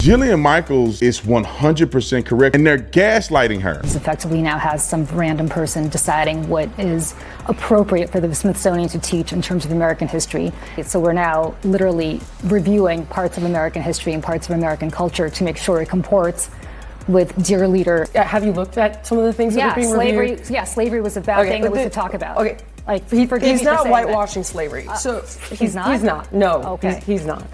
Jillian Micheals is 100% correct, and they're gaslighting her. He effectively now has some random person deciding what is appropriate for the Smithsonian to teach in terms of American history. So we're now literally reviewing parts of American history and parts of American culture to make sure it comports with dear leader. Have you looked at some of the things that are being reviewed? Yeah, slavery was a bad thing that was to talk about. Okay, like he's not whitewashing slavery. So he's not. He's not. No, okay. he's not.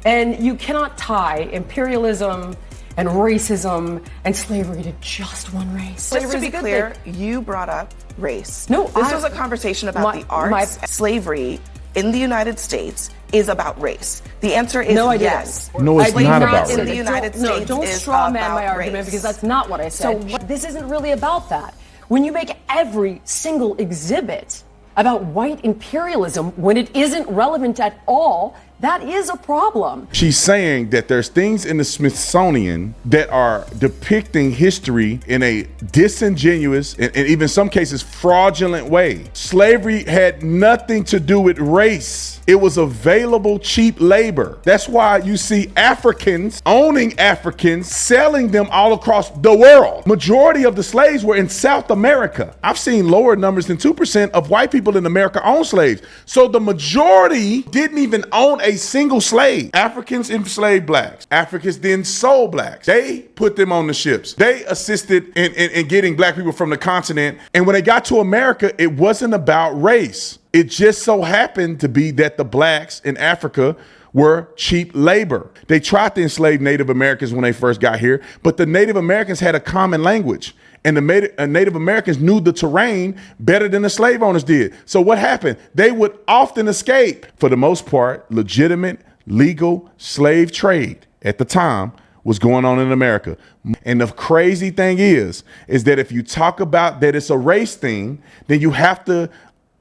And you cannot tie imperialism and racism and slavery to just one race. Just to be clear, you brought up race. No, this was a conversation about the arts. Slavery in the United States is about race. The answer is yes. No, it's not about race. In the United States don't is straw man my about argument race. because that's not what I said. So this isn't really about that. When you make every single exhibit about white imperialism when it isn't relevant at all, that is a problem. She's saying that there's things in the Smithsonian that are depicting history in a disingenuous and even some cases fraudulent way. Slavery had nothing to do with race. It was available cheap labor. That's why you see Africans owning Africans, selling them all across the world. Majority of the slaves were in South America. I've seen lower numbers than 2% of white people in America own slaves. So the majority didn't even own a single slave. Africans enslaved blacks. Africans then sold blacks. They put them on the ships. They assisted in getting black people from the continent. And when they got to America, it wasn't about race. It just so happened to be that the blacks in Africa were cheap labor. They tried to enslave Native Americans when they first got here, but the Native Americans had a common language. And the Native Americans knew the terrain better than the slave owners did. So what happened? They would often escape. For the most part, legitimate, legal slave trade at the time was going on in America. And the crazy thing is that if you talk about that it's a race thing, then you have to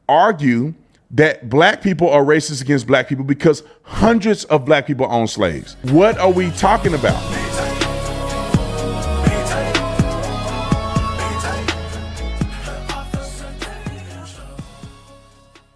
argue that black people are racist against black people because hundreds of black people own slaves. What are we talking about?